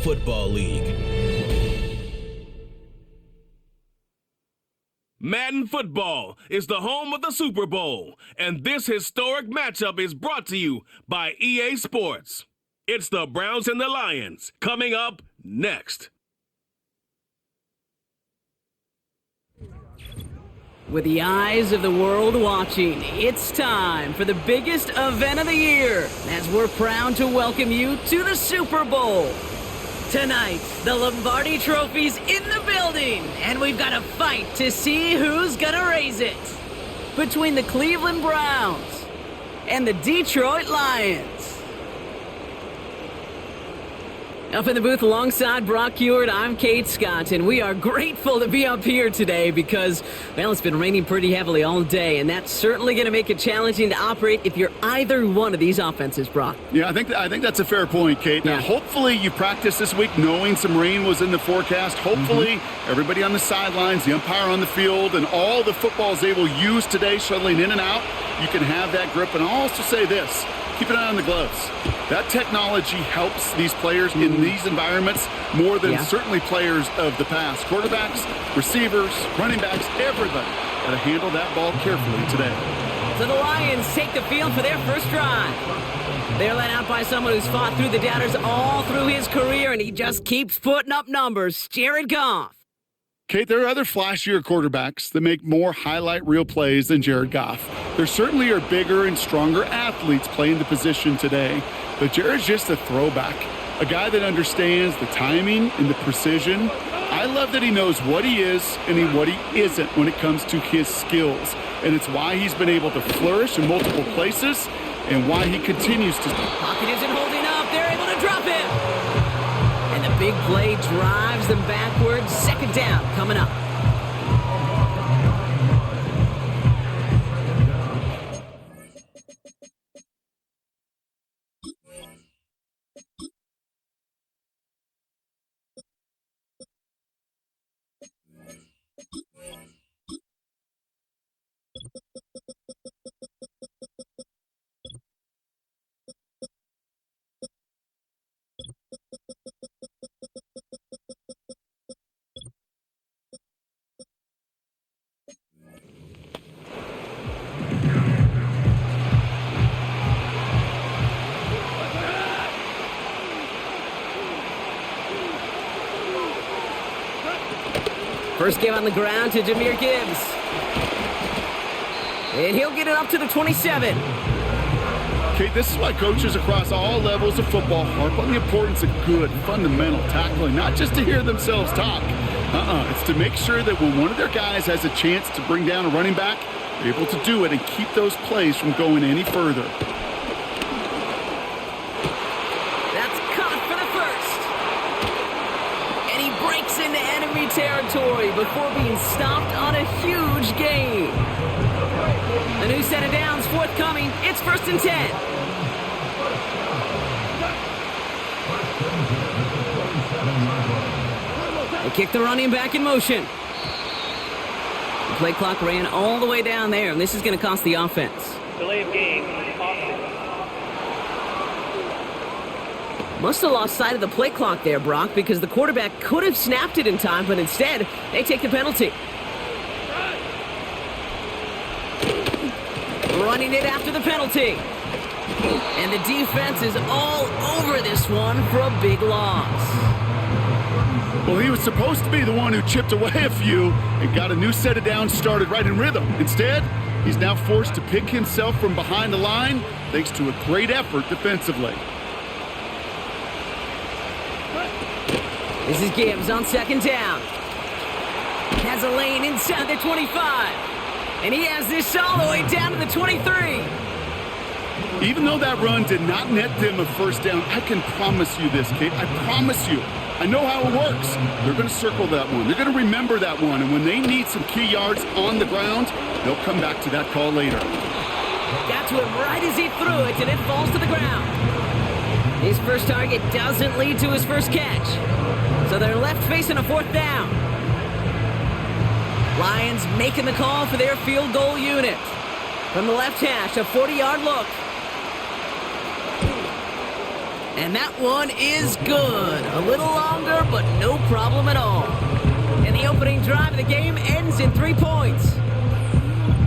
Football League. Madden Football is the home of the Super Bowl, and this historic matchup is brought to you by EA Sports. It's the Browns and the Lions, coming up next. With the eyes of the world watching, it's time for the biggest event of the year, as we're proud to welcome you to the Super Bowl. Tonight, the Lombardi Trophy's in the building, and we've got a fight to see who's gonna raise it. Between the Cleveland Browns and the Detroit Lions. Up in the booth alongside Brock Huard, I'm Kate Scott, and we are grateful to be up here today because, well, it's been raining pretty heavily all day, and that's certainly going to make it challenging to operate if you're either one of these offenses, Brock. Yeah, I think that's a fair point, Kate. Now, hopefully you practiced this week knowing some rain was in the forecast. Hopefully everybody on the sidelines, the umpire on the field, and all the footballs they will use today shuttling in and out, you can have that grip. And I'll also say this. Keep an eye on the gloves. That technology helps these players in these environments more than certainly players of the past. Quarterbacks, receivers, running backs, everybody got to handle that ball carefully today. So the Lions take the field for their first drive. They're led out by someone who's fought through the doubters all through his career, and he just keeps putting up numbers. Jared Goff. Kate, there are other flashier quarterbacks that make more highlight reel plays than Jared Goff. There certainly are bigger and stronger athletes playing the position today, but Jared's just a throwback, a guy that understands the timing and the precision. I love that he knows what he is and what he isn't when it comes to his skills, and it's why he's been able to flourish in multiple places and why he continues to. Pocket isn't holding up. They're able to drop it. And the big play drives them backwards. Second down coming up. First give on the ground to Jahmyr Gibbs. And he'll get it up to the 27. Kate, this is why coaches across all levels of football harp on the importance of good, fundamental tackling, not just to hear themselves talk. It's to make sure that when one of their guys has a chance to bring down a running back, they're able to do it and keep those plays from going any further. Territory before being stopped on a huge gain. A new set of downs forthcoming. It's 1st and 10. They kick the running back in motion. The play clock ran all the way down there, and this is going to cost the offense. Delay of game. Must have lost sight of the play clock there, Brock, because the quarterback could have snapped it in time, but instead, they take the penalty. Running it after the penalty. And the defense is all over this one for a big loss. Well, he was supposed to be the one who chipped away a few and got a new set of downs started right in rhythm. Instead, he's now forced to pick himself from behind the line thanks to a great effort defensively. This is Gibbs on 2nd down. Has a lane inside the 25. And he has this all the way down to the 23. Even though that run did not net them a first down, I can promise you this, Kate. I promise you. I know how it works. They're going to circle that one. They're going to remember that one. And when they need some key yards on the ground, they'll come back to that call later. Got to him right as he threw it, and it falls to the ground. His first target doesn't lead to his first catch. So they're left facing a 4th down. Lions making the call for their field goal unit. From the left hash, a 40-yard look. And that one is good. A little longer, but no problem at all. And the opening drive of the game ends in 3 points.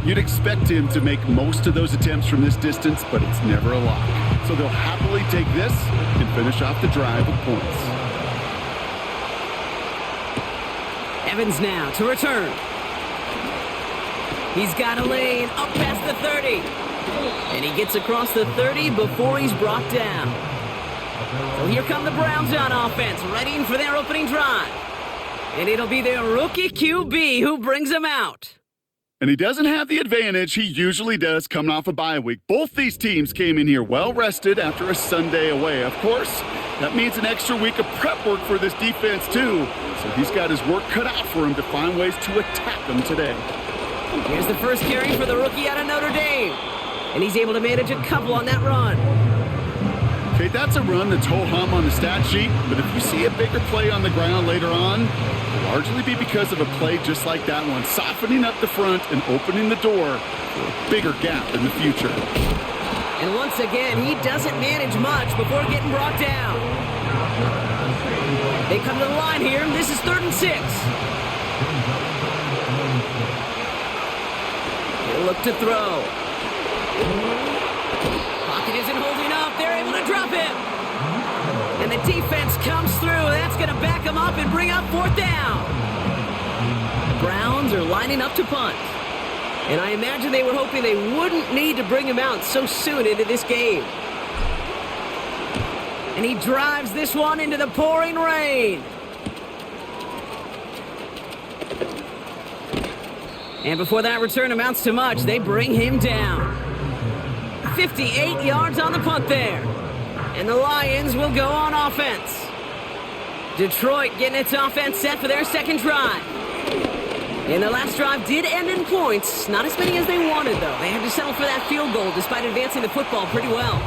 You'd expect him to make most of those attempts from this distance, but it's never a lock. So they'll happily take this and finish off the drive with points. Evans now to return. He's got a lane up past the 30. And he gets across the 30 before he's brought down. So here come the Browns on offense, readying for their opening drive. And it'll be their rookie QB who brings them out. And he doesn't have the advantage he usually does coming off a bye week. Both these teams came in here well-rested after a Sunday away. Of course, that means an extra week of prep work for this defense, too. So he's got his work cut out for him to find ways to attack them today. Here's the first carry for the rookie out of Notre Dame. And he's able to manage a couple on that run. Okay, that's a run that's ho-hum on the stat sheet, but if you see a bigger play on the ground later on, it'll largely be because of a play just like that one, softening up the front and opening the door for a bigger gap in the future. And once again, he doesn't manage much before getting brought down. They come to the line here. This is 3rd and 6. He'll look to throw. Pocket isn't holding up. They're able to drop him. And the defense comes through. That's going to back him up and bring up 4th down. The Browns are lining up to punt. And I imagine they were hoping they wouldn't need to bring him out so soon into this game. And he drives this one into the pouring rain. And before that return amounts to much, they bring him down. 58 yards on the punt there. And the Lions will go on offense. Detroit getting its offense set for their second drive. And the last drive did end in points. Not as many as they wanted, though. They had to settle for that field goal despite advancing the football pretty well.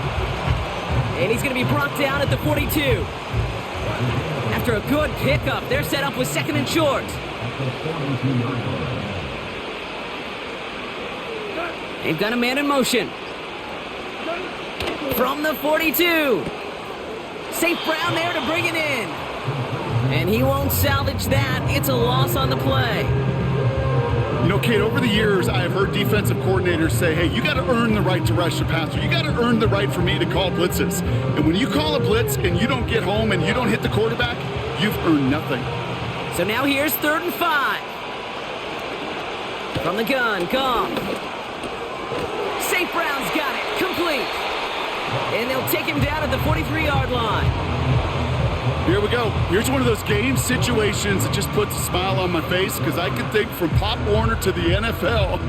And he's going to be brought down at the 42. After a good pickup, they're set up with 2nd and short. They've got a man in motion. From the 42. St. Brown there to bring it in. And he won't salvage that. It's a loss on the play. You know, Kate, over the years, I have heard defensive coordinators say, hey, you got to earn the right to rush the passer. You got to earn the right for me to call blitzes. And when you call a blitz and you don't get home and you don't hit the quarterback, you've earned nothing. So now here's 3rd and 5. From the gun, Goff. St. Brown's got it. Complete. And they'll take him down at the 43-yard line. Here we go. Here's one of those game situations that just puts a smile on my face because I can think from Pop Warner to the NFL,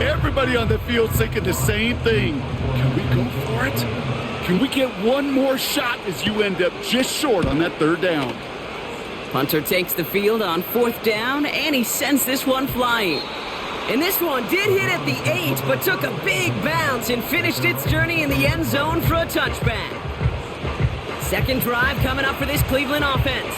everybody on the field's thinking the same thing. Can we go for it? Can we get one more shot as you end up just short on that 3rd down? Punter takes the field on 4th down, and he sends this one flying. And this one did hit at the 8, but took a big bounce and finished its journey in the end zone for a touchback. Second drive coming up for this Cleveland offense.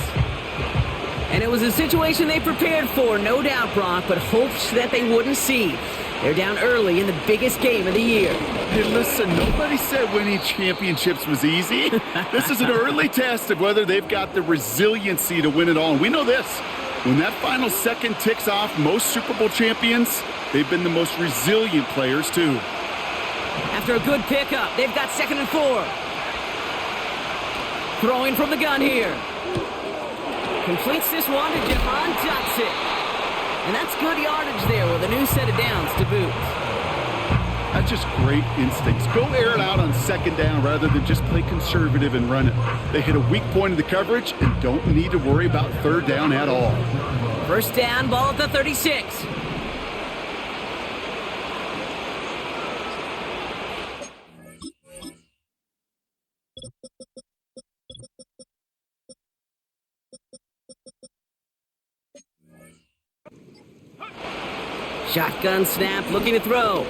And it was a situation they prepared for, no doubt, Brock, but hopes that they wouldn't see. They're down early in the biggest game of the year. Hey, listen, nobody said winning championships was easy. This is an early test of whether they've got the resiliency to win it all. And we know this. When that final second ticks off, most Super Bowl champions, they've been the most resilient players, too. After a good pickup, they've got 2nd and 4. Throwing from the gun here. Completes this one to Jahan Johnson. And that's good yardage there with a new set of downs to boot. That's just great instincts. Go air it out on 2nd down rather than just play conservative and run it. They hit a weak point of the coverage and don't need to worry about 3rd down at all. 1st down, ball at the 36. Shotgun snap, looking to throw.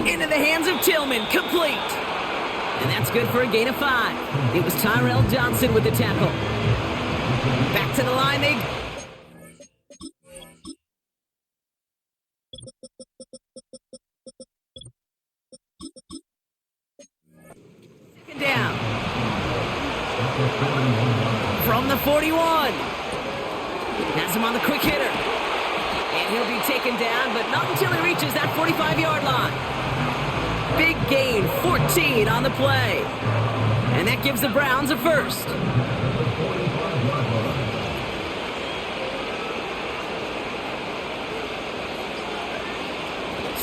Into the hands of Tillman, complete. And that's good for a gain of 5. It was Tyrell Johnson with the tackle. Back to the line they... Second down. 41. Has him on the quick hitter. And he'll be taken down, but not until he reaches that 45-yard line. Big gain, 14 on the play. And that gives the Browns a first.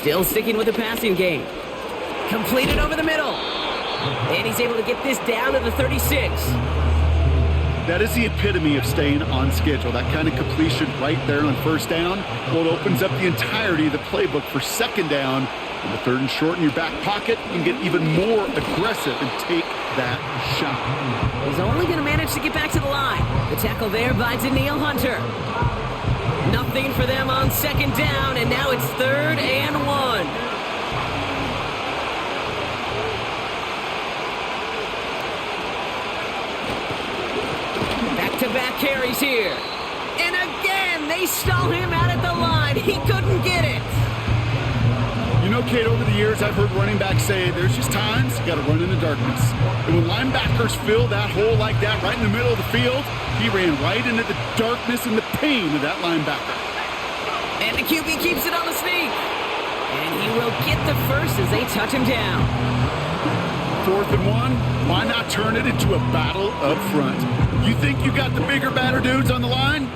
Still sticking with the passing game. Completed over the middle. And he's able to get this down to the 36. That is the epitome of staying on schedule. That kind of completion right there on first down. Well, it opens up the entirety of the playbook for second down. And the third and short in your back pocket, you can get even more aggressive and take that shot. He's only going to manage to get back to the line. The tackle there by Danielle Hunter. Nothing for them on second down, and now it's 3rd and 1. Back-to-back carries here. And again, they stall him out at the line. He couldn't get it. You know, Kate, over the years, I've heard running backs say there's just times you got to run in the darkness. And when linebackers fill that hole like that right in the middle of the field, he ran right into the darkness and the pain of that linebacker. And the QB keeps it on the sneak. And he will get the first as they touch him down. 4th and 1, why not turn it into a battle up front? You think you got the bigger, badder dudes on the line?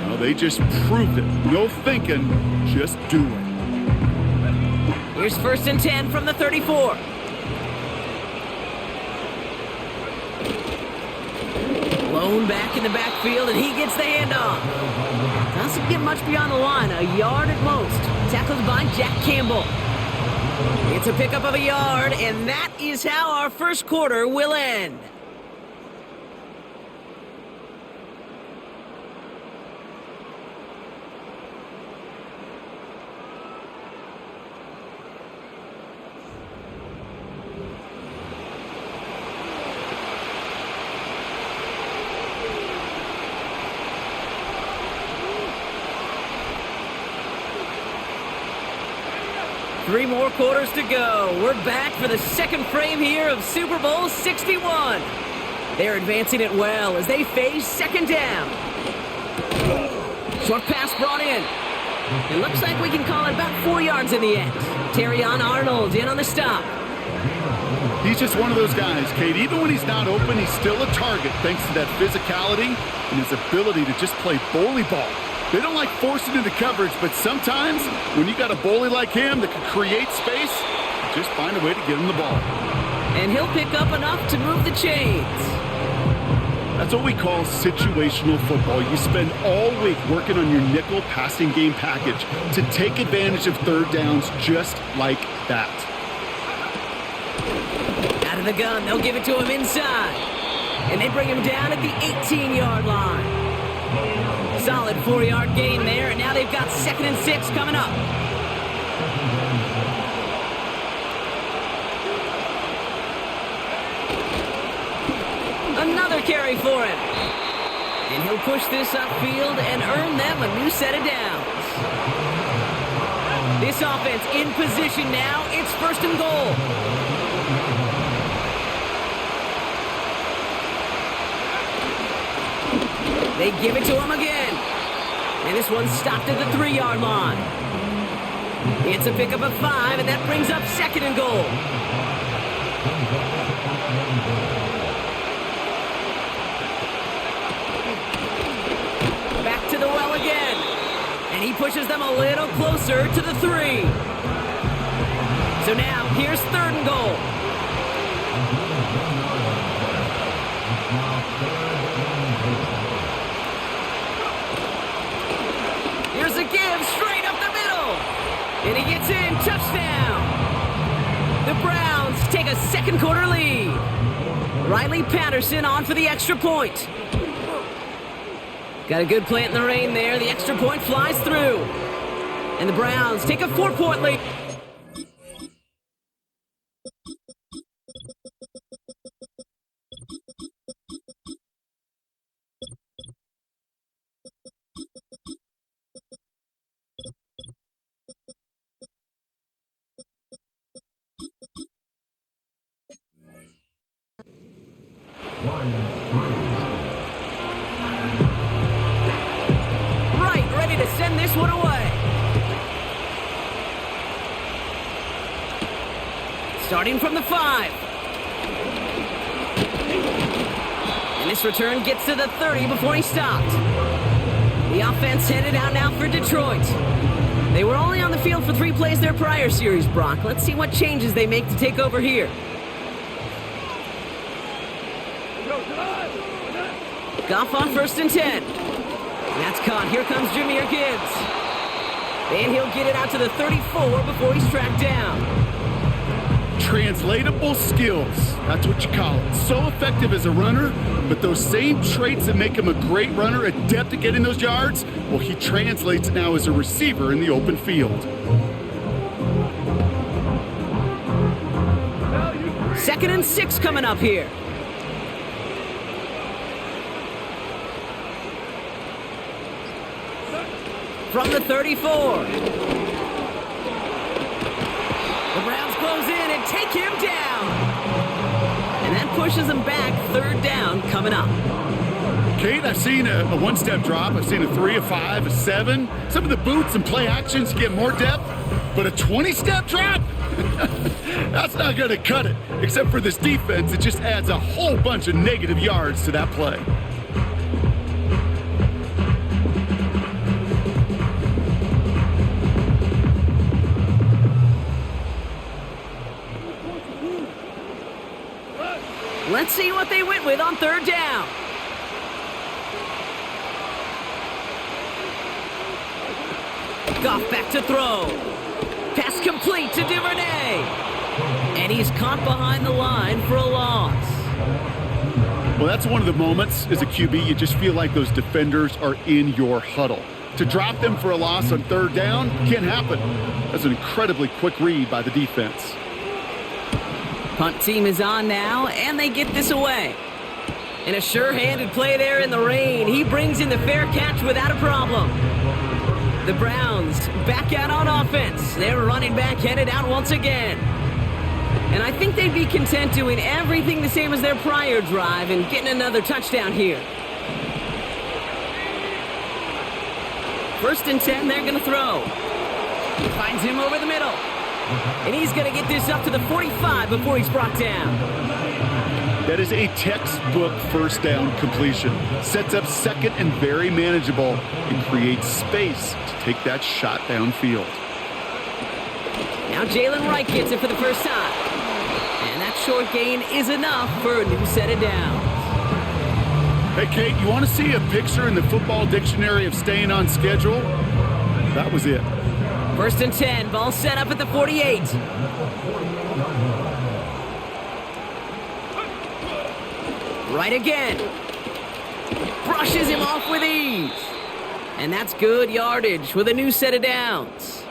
Well, they just proved it. No thinking, just do it. Here's 1st and 10 from the 34. Lone back in the backfield, and he gets the handoff. Doesn't get much beyond the line, a yard at most. Tackled by Jack Campbell. It's a pickup of a yard, and that is how our first quarter will end. Three more quarters to go. We're back for the second frame here of Super Bowl 61. They're advancing it well as they face second down. Short pass brought in. It looks like we can call it about 4 yards in the end. Terrion Arnold in on the stop. He's just one of those guys, Kate. Even when he's not open, he's still a target thanks to that physicality and his ability to just play bully ball. They don't like forcing into coverage, but sometimes when you got a bully like him that can create space, just find a way to get him the ball. And he'll pick up enough to move the chains. That's what we call situational football. You spend all week working on your nickel passing game package to take advantage of third downs just like that. Out of the gun, they'll give it to him inside. And they bring him down at the 18-yard line. Solid 4-yard gain there, and now they've got 2nd and 6 coming up. Another carry for him. And he'll push this upfield and earn them a new set of downs. This offense in position now. It's 1st and goal. They give it to him again. And this one's stopped at the 3-yard line. It's a pickup of 5, and that brings up 2nd and goal. Back to the well again. And he pushes them a little closer to the 3. So now, here's 3rd and goal. Here's a give straight up the middle. And he gets in. Touchdown. The Browns take a second quarter lead. Riley Patterson on for the extra point. Got a good plant in the rain there. The extra point flies through. And the Browns take a 4-point lead. this one away. Starting from the 5. And this return gets to the 30 before he stopped. The offense headed out now for Detroit. They were only on the field for 3 plays their prior series, Brock. Let's see what changes they make to take over here. Goff on 1st and 10. And that's caught. Here comes Jahmyr Gibbs. And he'll get it out to the 34 before he's tracked down. Translatable skills. That's what you call it. So effective as a runner, but those same traits that make him a great runner, adept at getting those yards, well, he translates now as a receiver in the open field. 2nd and 6 coming up here. From the 34. The Browns close in and take him down. And that pushes them back. 3rd down coming up. Kate, I've seen a one-step drop. I've seen a 3, a 5, a 7. Some of the boots and play actions get more depth, but a 20-step drop? That's not going to cut it. Except for this defense, it just adds a whole bunch of negative yards to that play. Let's see what they went with on 3rd down. Goff back to throw. Pass complete to Duvernay. And he's caught behind the line for a loss. Well, that's one of the moments as a QB, you just feel like those defenders are in your huddle. To drop them for a loss on 3rd down can't happen. That's an incredibly quick read by the defense. Punt team is on now, and they get this away. And a sure-handed play there in the rain. He brings in the fair catch without a problem. The Browns back out on offense. Their running back headed out once again. And I think they'd be content doing everything the same as their prior drive and getting another touchdown here. 1st and 10, they're going to throw. He finds him over the middle. And he's going to get this up to the 45 before he's brought down. That is a textbook 1st down completion. Sets up 2nd and very manageable and creates space to take that shot downfield. Now Jalen Wright gets it for the first time. And that short gain is enough for a new set of downs. Hey, Kate, you want to see a picture in the football dictionary of staying on schedule? That was it. 1st and 10, ball set up at the 48. Right again. Brushes him off with ease. And that's good yardage with a new set of downs.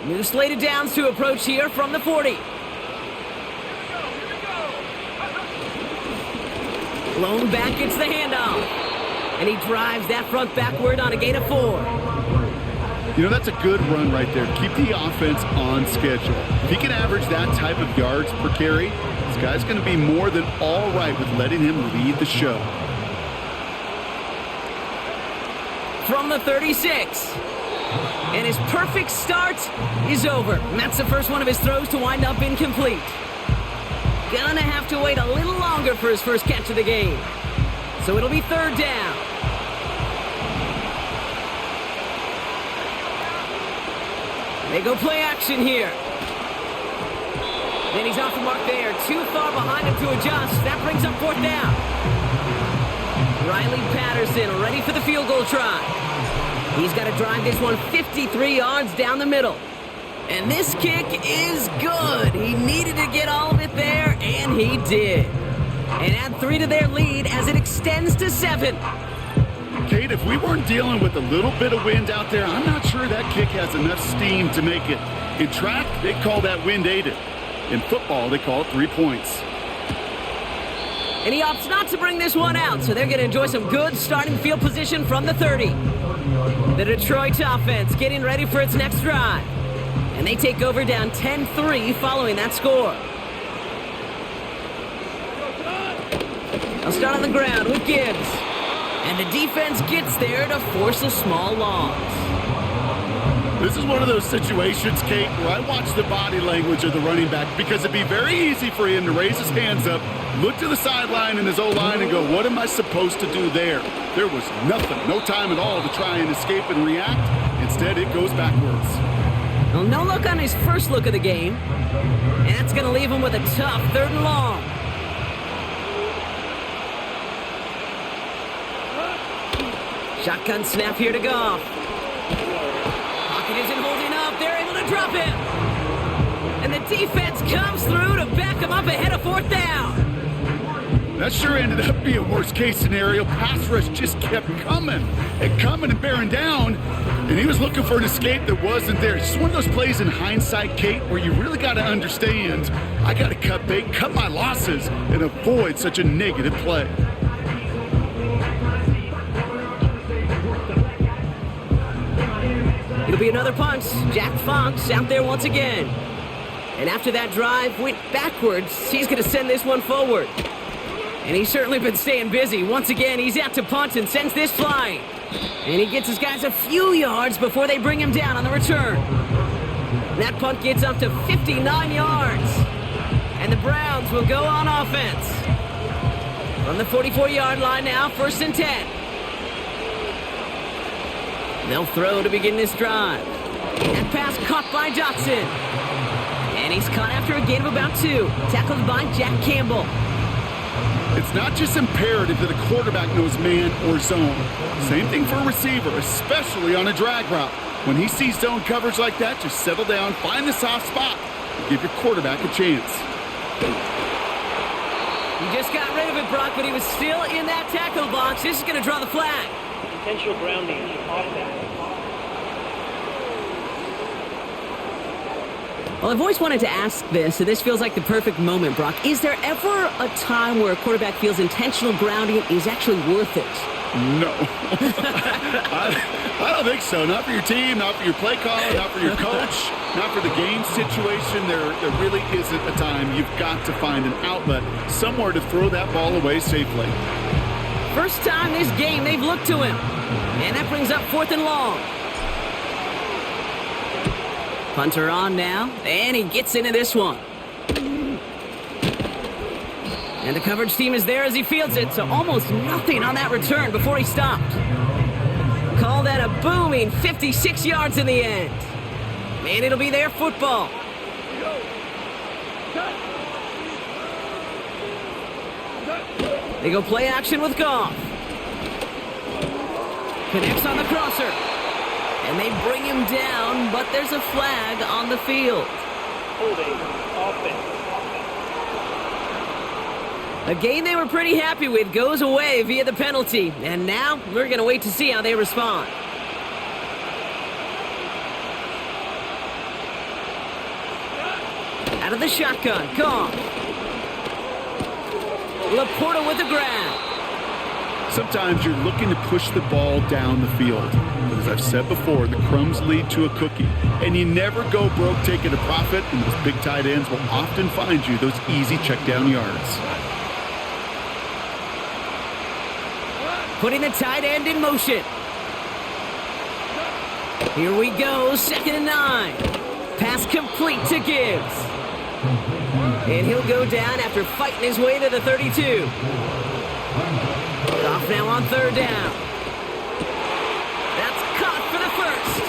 New slate of downs to approach here from the 40. Lone back gets the handoff. And he drives that front backward on a gain of 4. You know, that's a good run right there. Keep the offense on schedule. If he can average that type of yards per carry, this guy's going to be more than all right with letting him lead the show. From the 36. And his perfect start is over. And that's the first one of his throws to wind up incomplete. Gonna have to wait a little longer for his first catch of the game. So it'll be 3rd down. They go play action here. Then he's off the mark there. Too far behind him to adjust. That brings up 4th down. Riley Patterson ready for the field goal try. He's got to drive this one 53 yards down the middle. And this kick is good. He needed to get all of it there, and he did. And add 3 to their lead as it extends to 7. Kate, if we weren't dealing with a little bit of wind out there, I'm not sure that kick has enough steam to make it. In track, they call that wind aided. In football, they call it 3 points. And he opts not to bring this one out, so they're going to enjoy some good starting field position from the 30. The Detroit offense getting ready for its next drive. And they take over down 10-3 following that score. They'll start on the ground with Gibbs. And the defense gets there to force a small loss. This is one of those situations, Kate, where I watch the body language of the running back because it'd be very easy for him to raise his hands up, look to the sideline in his O-line and go, what am I supposed to do there? There was nothing, no time at all to try and escape and react. Instead, it goes backwards. Well, no look on his first look of the game. And that's going to leave him with a tough 3rd and long. Shotgun snap here to Goff. Pocket isn't holding up. They're able to drop him. And the defense comes through to back him up ahead of 4th down. That sure ended up being a worst-case scenario. Pass rush just kept coming and bearing down, and he was looking for an escape that wasn't there. It's just one of those plays in hindsight, Kate, where you really got to understand, I got to cut bait, cut my losses, and avoid such a negative play. It'll be another punt. Jack Fox out there once again. And after that drive went backwards, he's going to send this one forward. And he's certainly been staying busy. Once again, he's out to punt and sends this flying. And he gets his guys a few yards before they bring him down on the return. That punt gets up to 59 yards. And the Browns will go on offense. From the 44-yard line now, 1st and 10. They'll throw to begin this drive. That pass caught by Dotson. And he's caught after a gain of about 2. Tackled by Jack Campbell. It's not just imperative that a quarterback knows man or zone. Same thing for a receiver, especially on a drag route. When he sees zone coverage like that, just settle down, find the soft spot, and give your quarterback a chance. He just got rid of it, Brock, but he was still in that tackle box. This is going to draw the flag. Intentional grounding, offense. Well, I've always wanted to ask this, and this feels like the perfect moment, Brock. Is there ever a time where a quarterback feels intentional grounding is actually worth it? No. I don't think so. Not for your team, not for your play call, not for your coach, not for the game situation. There really isn't a time. You've got to find an outlet, somewhere to throw that ball away safely. First time this game they've looked to him. And that brings up 4th and long. Punter on now, and he gets into this one. And the coverage team is there as he fields it, so almost nothing on that return before he stopped. Call that a booming 56 yards in the end. And it'll be their football. They go play action with Goff. Connects on the crosser. And they bring him down, but there's a flag on the field. Holding, offense. A game they were pretty happy with goes away via the penalty. And now we're going to wait to see how they respond. Out of the shotgun, Goff. Laporta with the grab. Sometimes you're looking to push the ball down the field. But as I've said before, the crumbs lead to a cookie. And you never go broke taking a profit, and those big tight ends will often find you those easy check down yards. Putting the tight end in motion. Here we go, 2nd and 9. Pass complete to Gibbs. And he'll go down after fighting his way to the 32. Off now on 3rd down. That's caught for the first.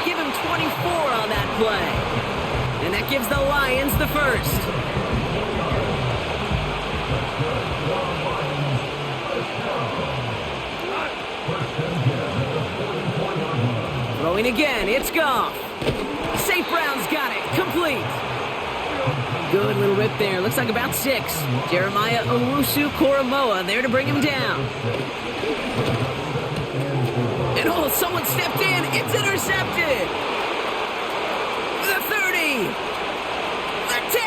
Give him 24 on that play. And that gives the Lions the first. Throwing again, it's Goff. St. Brown's got it, complete. Good little rip there. Looks like about 6. Jeremiah Owusu-Koramoah there to bring him down. And oh, someone stepped in. It's intercepted. The 30. The 10.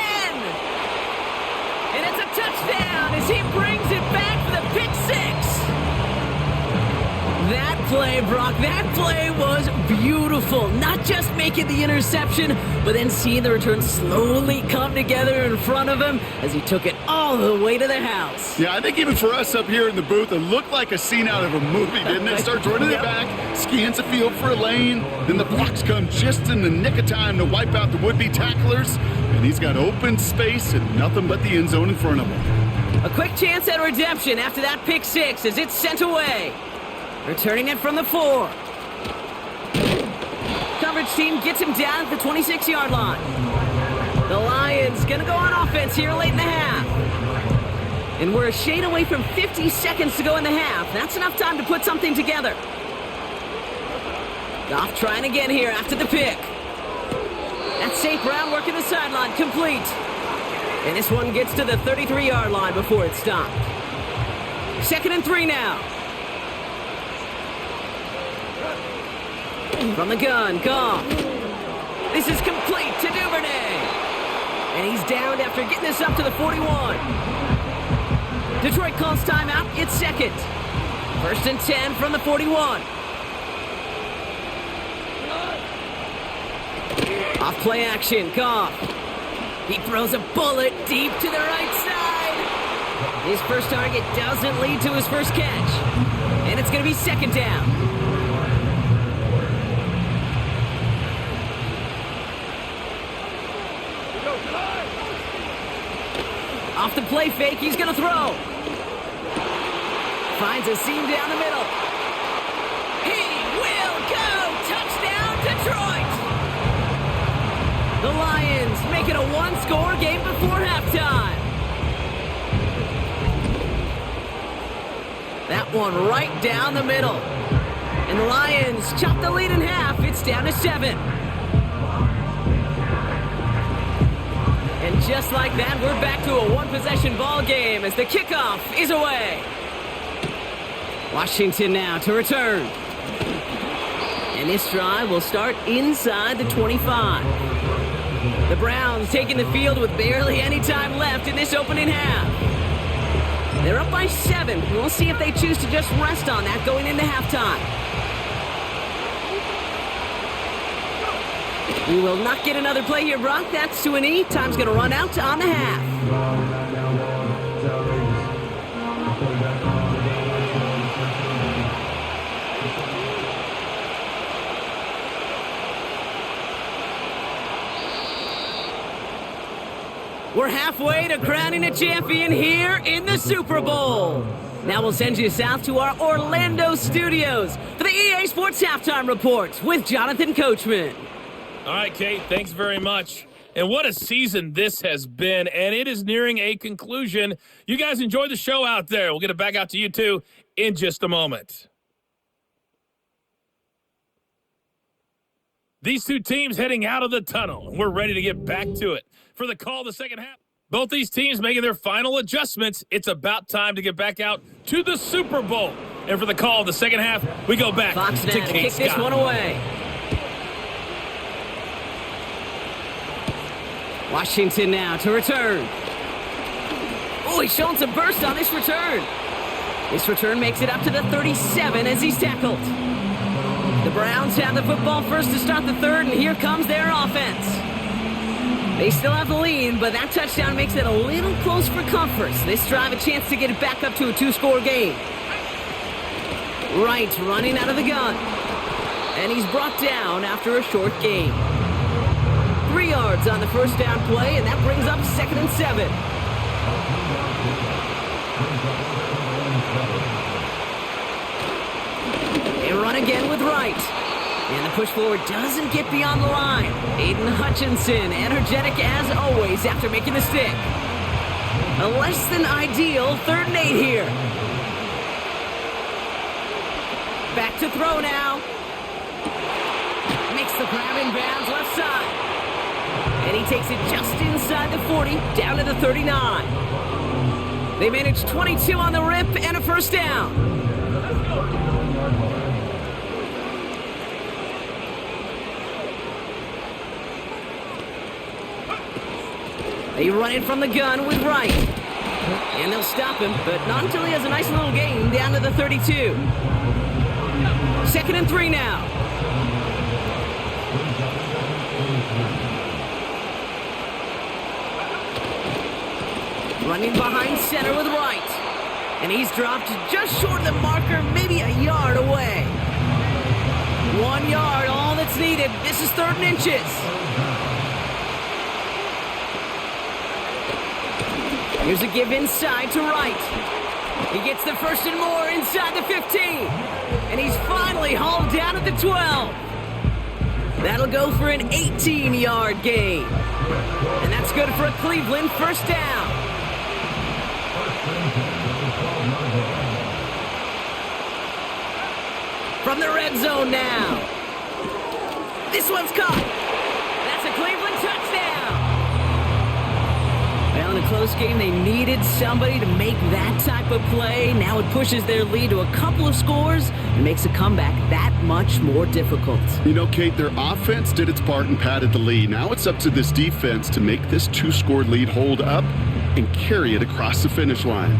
And it's a touchdown as he brings it back for the pick 6. That play, Brock, that play was beautiful. Not just making the interception, but then seeing the return slowly come together in front of him as he took it all the way to the house. Yeah, I think even for us up here in the booth, it looked like a scene out of a movie, didn't it? Starts running it back, scans the field for a lane, then the blocks come just in the nick of time to wipe out the would-be tacklers, and he's got open space and nothing but the end zone in front of him. A quick chance at redemption after that pick six as it's sent away. Returning it from the 4. Coverage team gets him down at the 26-yard line. The Lions gonna go on offense here late in the half. And we're a shade away from 50 seconds to go in the half. That's enough time to put something together. Goff trying again here after the pick. That's St. Brown working the sideline, complete. And this one gets to the 33-yard line before it's stopped. 2nd and 3 now. From the gun, Goff. This is complete to Duvernay. And he's downed after getting this up to the 41. Detroit calls timeout. It's second. 1st and 10 from the 41. Off play action, Goff. He throws a bullet deep to the right side. His first target doesn't lead to his first catch. And it's going to be 2nd down. Off the play fake, he's going to throw. Finds a seam down the middle. He will go! Touchdown, Detroit! The Lions make it a one-score game before halftime. That one right down the middle. And the Lions chop the lead in half. It's down to 7. And just like that, we're back to a one-possession ball game as the kickoff is away. Washington now to return. And this drive will start inside the 25. The Browns taking the field with barely any time left in this opening half. They're up by 7. We'll see if they choose to just rest on that going into halftime. We will not get another play here, Brock. That's to an E. Time's going to run out on the half. We're halfway to crowning a champion here in the Super Bowl. Now we'll send you south to our Orlando studios for the EA Sports Halftime Report with Jonathan Coachman. All right, Kate, thanks very much. And what a season this has been, and it is nearing a conclusion. You guys enjoy the show out there. We'll get it back out to you, too, in just a moment. These two teams heading out of the tunnel, and we're ready to get back to it. For the call of the second half, both these teams making their final adjustments. It's about time to get back out to the Super Bowl. And for the call of the second half, we go back Fox to now Kate kick Scott. this one away. Washington now to return. Oh, he's showing some burst on this return. This return makes it up to the 37 as he's tackled. The Browns have the football first to start the third, and here comes their offense. They still have the lead, but that touchdown makes it a little close for comfort. This drive a chance to get it back up to a 2-score game. Wright running out of the gun. And he's brought down after a short gain. 3 yards on the first down play, and that brings up 2nd and 7. They run again with Wright. And the push forward doesn't get beyond the line. Aiden Hutchinson, energetic as always after making the stick. A less than ideal 3rd and 8 here. Back to throw now. Makes the grab in bounds left side. And he takes it just inside the 40, down to the 39. They managed 22 on the rip and a first down. They run it from the gun with Wright. And they'll stop him, but not until he has a nice little gain down to the 32. 2nd and 3 now. Running behind center with Wright. And he's dropped just short of the marker, maybe a yard away. 1 yard, all that's needed. This is 3rd and inches. Here's a give inside to Wright. He gets the 1st and more inside the 15. And he's finally hauled down at the 12. That'll go for an 18-yard gain. And that's good for a Cleveland 1st down. From the red zone now. This one's caught. That's a Cleveland touchdown. Well, in a close game, they needed somebody to make that type of play. Now it pushes their lead to a couple of scores and makes a comeback that much more difficult. You know, Kate, their offense did its part and padded the lead. Now it's up to this defense to make this 2-score lead hold up and carry it across the finish line.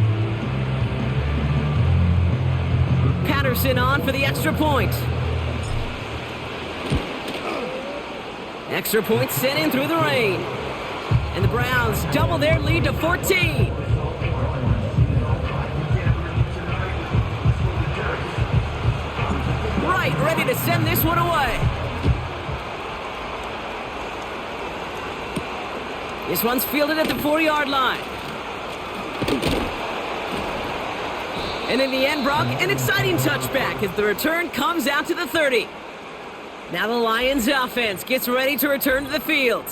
Patterson on for the extra point. Extra point sent in through the rain. And the Browns double their lead to 14. Wright ready to send this one away. This one's fielded at the 4-yard line. And in the end, Brock, an exciting touchback as the return comes out to the 30. Now the Lions offense gets ready to return to the field.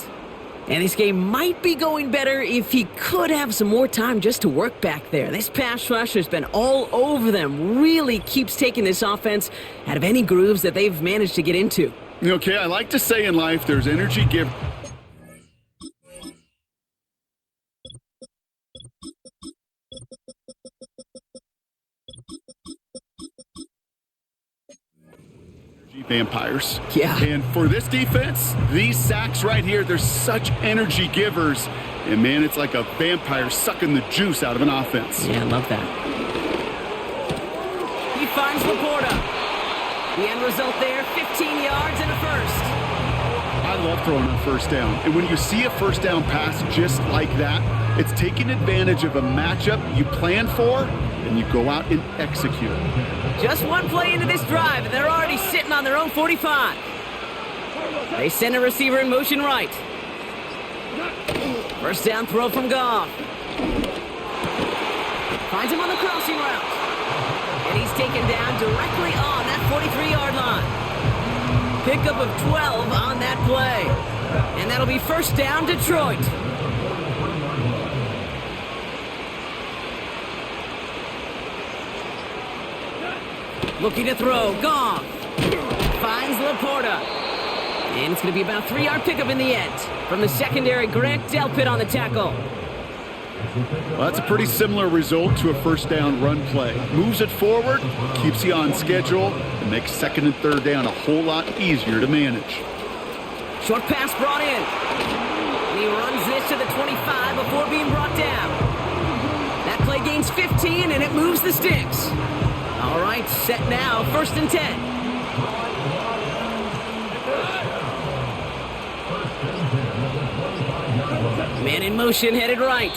And this game might be going better if he could have some more time just to work back there. This pass rush has been all over them. Really keeps taking this offense out of any grooves that they've managed to get into. Okay, I like to say in life there's energy give. Vampires. Yeah. And for this defense, these sacks right here, they're such energy givers. And man, it's like a vampire sucking the juice out of an offense. Yeah, I love that. He finds Laporta. The end result there, 15 yards and a 1st. I love throwing on 1st down. And when you see a 1st down pass just like that, it's taking advantage of a matchup you plan for, and you go out and execute. Just one play into this drive, and they're already sitting on their own 45. They send a receiver in motion right. 1st down throw from Goff. Finds him on the crossing route. And he's taken down directly on that 43-yard line. Pickup of 12 on that play. And that'll be 1st down, Detroit. Looking to throw, Goff. Finds Laporta. And it's going to be about a 3-yard pickup in the end. From the secondary, Grant Delpit on the tackle. Well, that's a pretty similar result to a 1st down run play. Moves it forward, keeps you on schedule, and makes 2nd and 3rd down a whole lot easier to manage. Short pass brought in. And he runs this to the 25 before being brought down. That play gains 15, and it moves the sticks. All right, set now, 1st and 10. Man in motion, headed right.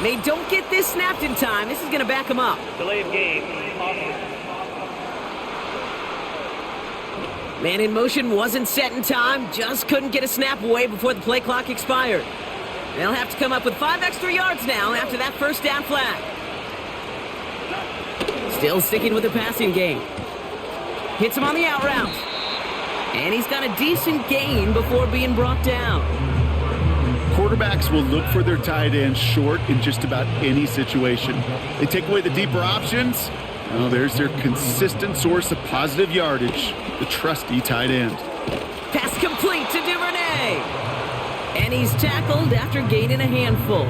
They don't get this snapped in time. This is going to back them up. Delay of game. Offense. Man in motion wasn't set in time. Just couldn't get a snap away before the play clock expired. They'll have to come up with 5 extra yards now after that 1st down flag. Still sticking with the passing game. Hits him on the out route. And he's got a decent gain before being brought down. Quarterbacks will look for their tight end short in just about any situation. They take away the deeper options. Well, there's their consistent source of positive yardage, the trusty tight end. Pass complete to Duvernay. And he's tackled after gaining a handful.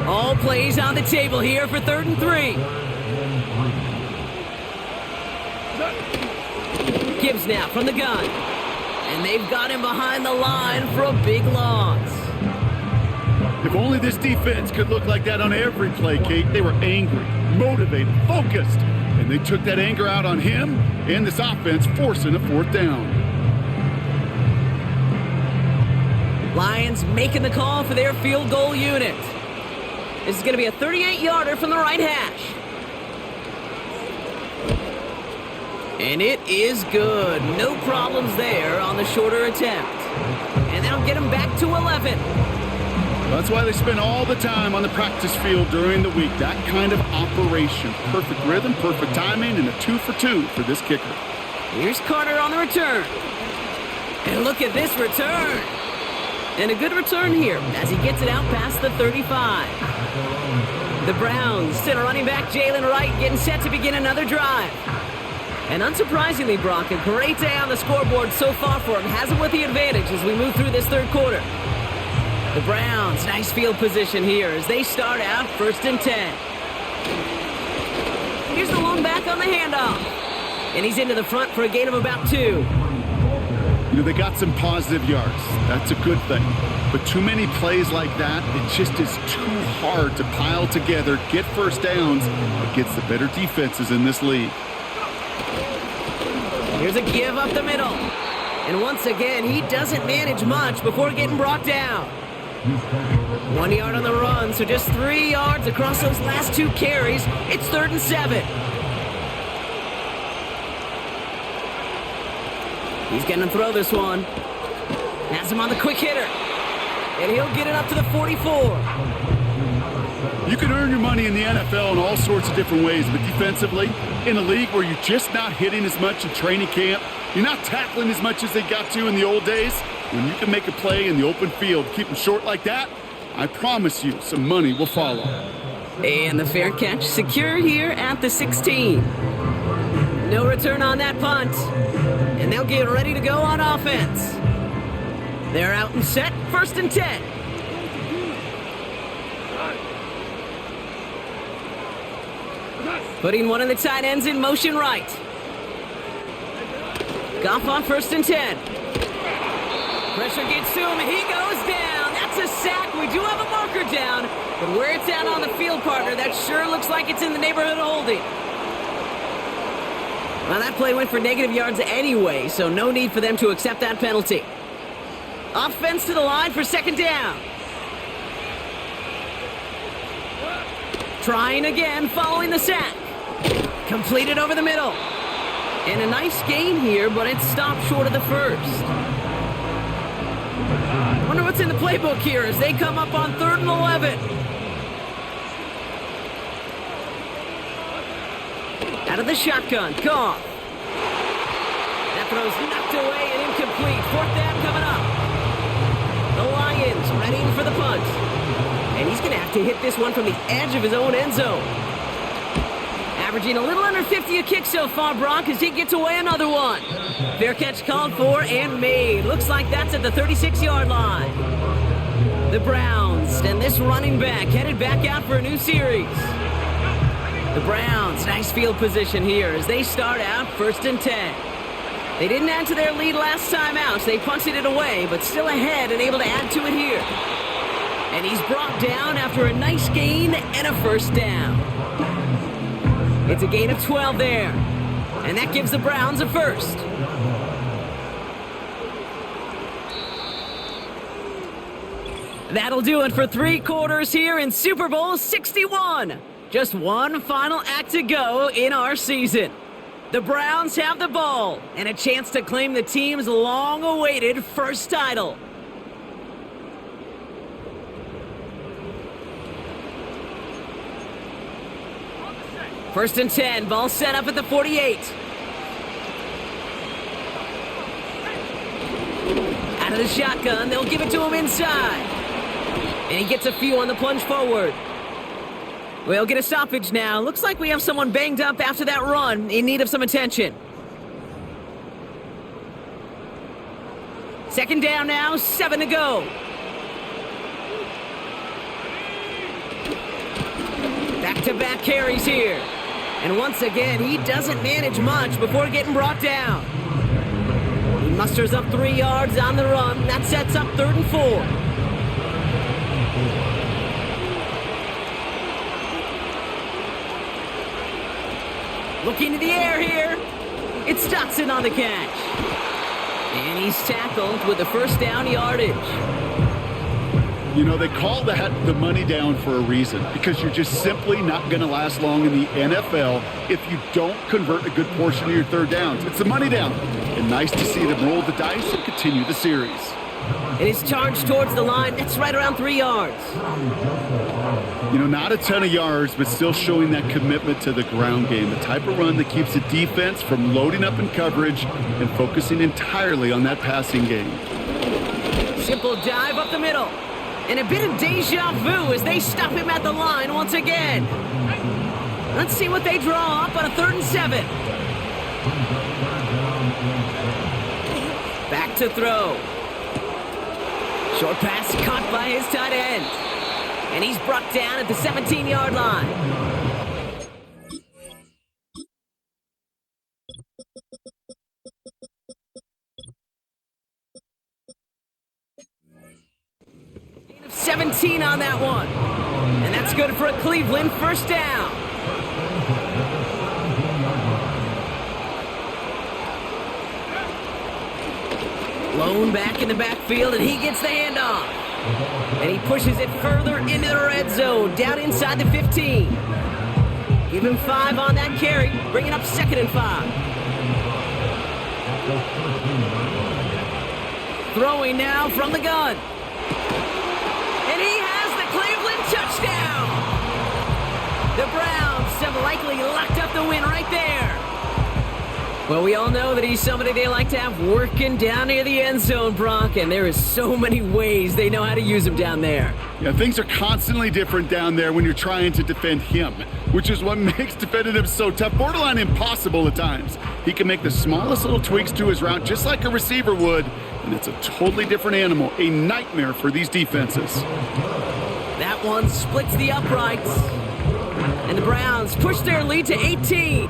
All plays on the table here for 3rd and 3. Gibbs now from the gun. And they've got him behind the line for a big loss. If only this defense could look like that on every play, Kate. They were angry, motivated, focused, and they took that anger out on him and this offense, forcing a 4th down. Lions making the call for their field goal unit. This is going to be a 38-yarder from the right hash. And it is good. No problems there on the shorter attempt. And that'll get them back to 11. That's why they spend all the time on the practice field during the week. That kind of operation. Perfect rhythm, perfect timing, and a 2 for 2 for this kicker. Here's Carter on the return. And look at this return. And a good return here as he gets it out past the 35. The Browns send a running back, Jalen Wright, getting set to begin another drive. And unsurprisingly, Brock, a great day on the scoreboard so far for him. Has him with the advantage as we move through this 3rd quarter. The Browns, nice field position here as they start out 1st and 10. Here's the long back on the handoff. And he's into the front for a gain of about 2. You know, they got some positive yards. That's a good thing. But too many plays like that, it just is too hard to pile together, get first downs against the better defenses in this league. Here's a give up the middle. And once again, he doesn't manage much before getting brought down. 1 yard on the run, so just 3 yards across those last 2 carries. It's 3rd and 7. He's going to throw this one. Has him on the quick hitter. And he'll get it up to the 44. You can earn your money in the NFL in all sorts of different ways, but defensively, in a league where you're just not hitting as much in training camp, you're not tackling as much as they got to in the old days, when you can make a play in the open field, keep them short like that, I promise you some money will follow. And the fair catch secured here at the 16. No return on that punt. And they'll get ready to go on offense. They're out and set, 1st and 10. Putting one of the tight ends in motion right. Goff on 1st and 10. Pressure gets to him, and he goes down. That's a sack. We do have a marker down, but where it's at on the field, partner, that sure looks like it's in the neighborhood of holding. Well, that play went for negative yards anyway, so no need for them to accept that penalty. Offense to the line for 2nd down. Trying again, following the sack. Completed over the middle. And a nice gain here, but it stopped short of the 1st. Wonder what's in the playbook here as they come up on 3rd and 11. Out of the shotgun, Goff. That throw's knocked away and incomplete. 4th down coming up. The Lions ready for the punt. And he's going to have to hit this one from the edge of his own end zone. Averaging a little under 50 a kick so far, Brock, as he gets away another one. Fair catch called for and made. Looks like that's at the 36-yard line. The Browns and this running back headed back out for a new series. The Browns, nice field position here as they start out 1st and 10. They didn't add to their lead last time out, so they punted it away, but still ahead and able to add to it here. And he's brought down after a nice gain and a 1st down. It's a gain of 12 there. And that gives the Browns a 1st. That'll do it for 3 quarters here in Super Bowl 61. Just one final act to go in our season. The Browns have the ball and a chance to claim the team's long-awaited 1st title. First and 10, ball set up at the 48. Out of the shotgun, they'll give it to him inside. And he gets a few on the plunge forward. We'll get a stoppage now. Looks like we have someone banged up after that run, in need of some attention. 2nd down now, 7 to go. Back-to-back carries here. And once again, he doesn't manage much before getting brought down. He musters up 3 yards on the run. That sets up 3rd and 4. Looking to the air here. It's Dotson on the catch. And he's tackled with the first down yardage. You know, they call that the money down for a reason, because you're just simply not going to last long in the NFL if you don't convert a good portion of your third downs. It's the money down. And nice to see them roll the dice and continue the series. And he's charged towards the line. That's right around 3 yards. You know, not a ton of yards, but still showing that commitment to the ground game. The type of run that keeps the defense from loading up in coverage and focusing entirely on that passing game. Simple dive up the middle. And a bit of deja vu as they stop him at the line once again. Let's see what they draw up on a 3rd and 7. Back to throw. Short pass caught by his tight end. And he's brought down at the 17-yard line. Gain of 17 on that one. And that's good for a Cleveland first down. Lone back in the backfield, and he gets the handoff. And he pushes it further into the red zone, down inside the 15. Give him 5 on that carry, bringing up 2nd and 5. Throwing now from the gun. And he has the Cleveland touchdown. The Browns have likely locked up the win right there. Well, we all know that he's somebody they like to have working down near the end zone, Brock, and there is so many ways they know how to use him down there. Yeah, things are constantly different down there when you're trying to defend him, which is what makes defending him so tough, borderline impossible at times. He can make the smallest little tweaks to his route just like a receiver would, and it's a totally different animal, a nightmare for these defenses. That one splits the uprights, and the Browns push their lead to 18.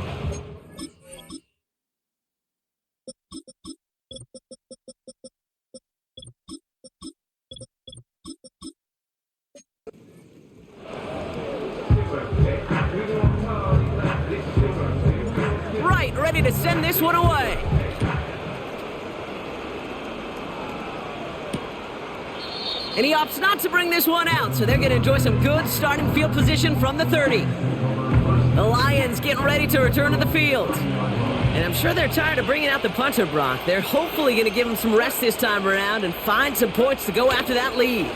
Right, ready to send this one away. And he opts not to bring this one out, so they're going to enjoy some good starting field position from the 30. The Lions getting ready to return to the field. And I'm sure they're tired of bringing out the punter, Brock. They're hopefully going to give him some rest this time around and find some points to go after that lead.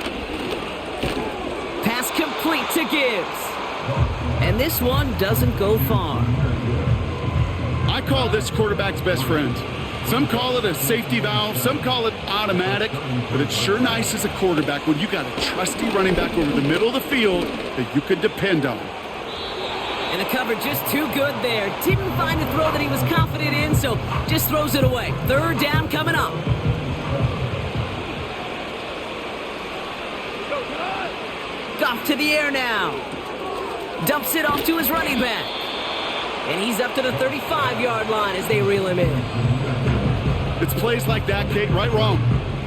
Pass complete to Gibbs. And this one doesn't go far. I call this quarterback's best friend. Some call it a safety valve, some call it automatic, but it's sure nice as a quarterback when you got a trusty running back over the middle of the field that you could depend on. And the cover just too good there. Didn't find a throw that he was confident in, so just throws it away. 3rd down coming up. Goff to the air now. Dumps it off to his running back. And he's up to the 35-yard line as they reel him in. It's plays like that, Kate, right wrong,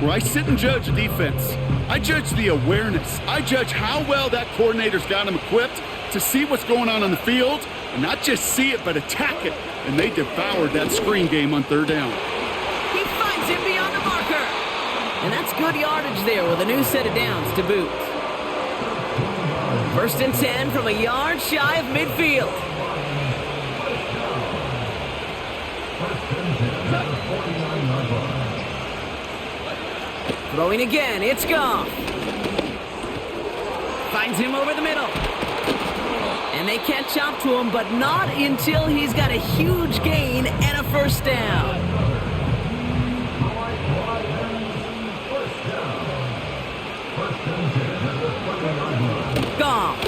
where I sit and judge a defense. I judge the awareness. I judge how well that coordinator's got him equipped to see what's going on the field, and not just see it, but attack it. And they devoured that screen game on 3rd down. He finds him beyond the marker. And that's good yardage there with a new set of downs to boot. 1st and 10 from a yard shy of midfield. Throwing again, it's Goff. Finds him over the middle. And they catch up to him, but not until he's got a huge gain and a 1st down. Goff.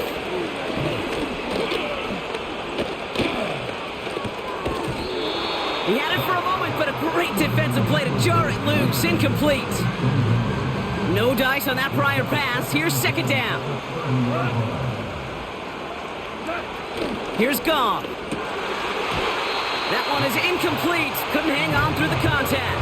He had it for a moment, but a great defensive play to jar it loose. Incomplete. No dice on that prior pass. Here's 2nd down. Here's Goff. That one is incomplete. Couldn't hang on through the contact.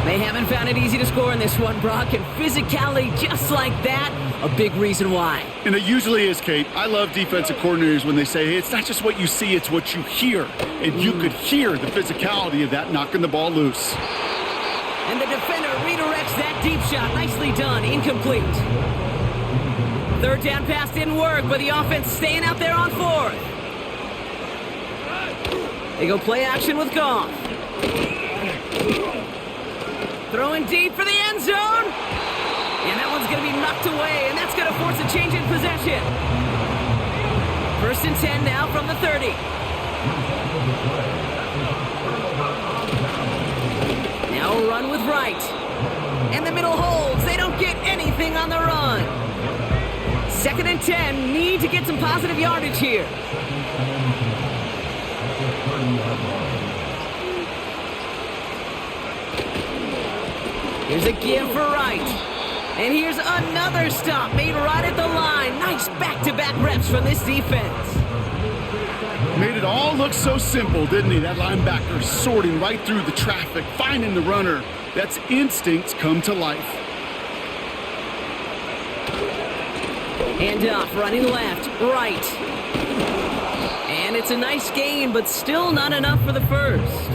They haven't found it easy to score in this one, Brock, and physicality just like that, a big reason why. And it usually is, Kate. I love defensive coordinators when they say, hey, it's not just what you see, it's what you hear. And you could hear the physicality of that knocking the ball loose. And the defender redirects that deep shot. Nicely done. Incomplete. Third down pass didn't work, but the offense staying out there on fourth. They go play action with Goff. Throwing deep for the end zone. And that one's going to be knocked away, and that's going to force a change in possession. First and 10 now from the 30. Now a run with Wright. And the middle holds. They don't get anything on the run. Second and 10. Need to get some positive yardage here. Here's a give for Wright. And here's another stop made right at the line. Nice back-to-back reps from this defense. Made it all look so simple, didn't he? That linebacker sorting right through the traffic, finding the runner. That's instincts come to life. Hand off, running left, right. And it's a nice gain, but still not enough for the first.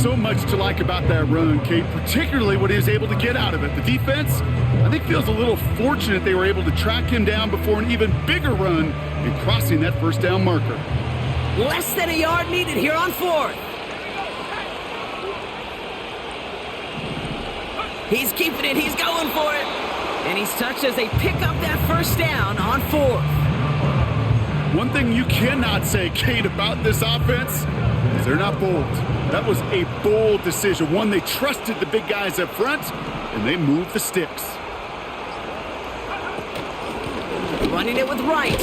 So much to like about that run, Kate, particularly what he was able to get out of it. The defense, I think, feels a little fortunate they were able to track him down before an even bigger run in crossing that first down marker. Less than a yard needed here on fourth. He's keeping it. He's going for it. And he's touched as they pick up that first down on fourth. One thing you cannot say, Kate, about this offense is they're not bold. That was a bold decision, one they trusted the big guys up front, and they moved the sticks. Running it with Wright.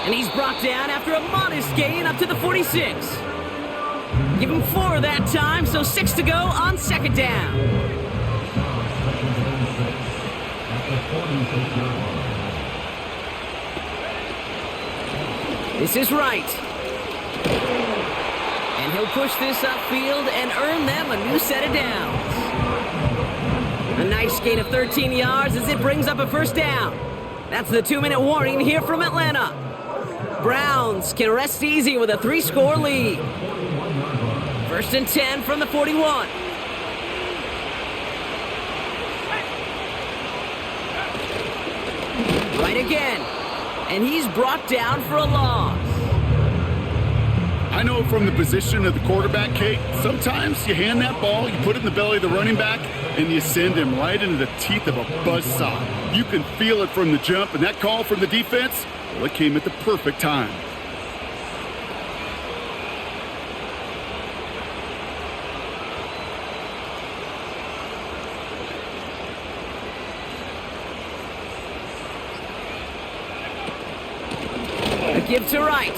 And he's brought down after a modest gain up to the 46. Give him 4 that time, so 6 to go on second down. This is Wright. And he'll push this upfield and earn them a new set of downs. A nice gain of 13 yards as it brings up a first down. That's the 2-minute warning here from Atlanta. Browns can rest easy with a 3-score lead. First and 10 from the 41. Right again. And he's brought down for a loss. I know from the position of the quarterback, Kate, sometimes you hand that ball, you put it in the belly of the running back, and you send him right into the teeth of a buzzsaw. You can feel it from the jump, and that call from the defense, well, it came at the perfect time. A give to Wright.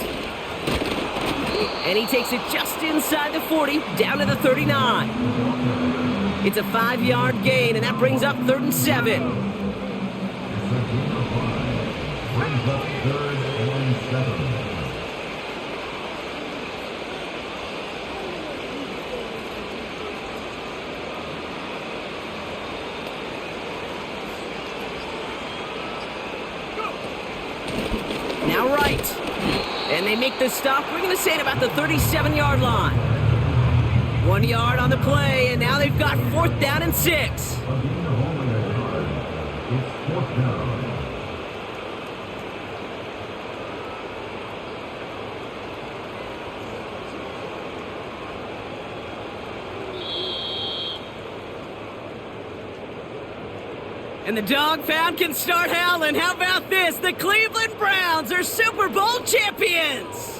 And he takes it just inside the 40, down to the 39. It's a 5-yard gain, and that brings up 3rd and 7. Now Wright. And they make the stop, we're going to say, at about the 37-yard line. 1 yard on the play, and now they've got 4th down and 6. And the dog pound can start howling. How about this? The Cleveland Browns are Super Bowl champions!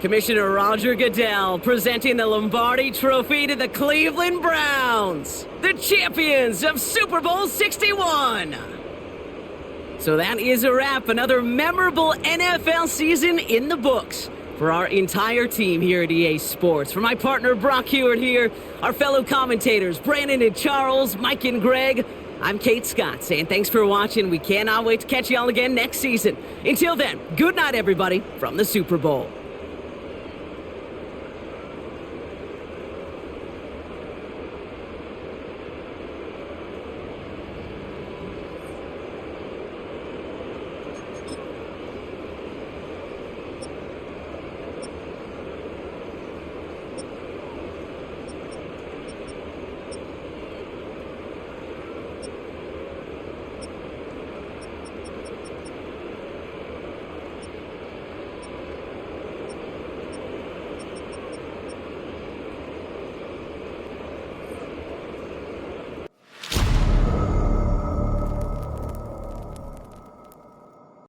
Commissioner Roger Goodell presenting the Lombardi Trophy to the Cleveland Browns, the champions of Super Bowl 61. So that is a wrap. Another memorable NFL season in the books for our entire team here at EA Sports. For my partner Brock Hewitt here, our fellow commentators Brandon and Charles, Mike and Greg, I'm Kate Scott saying thanks for watching. We cannot wait to catch y'all again next season. Until then, good night everybody from the Super Bowl.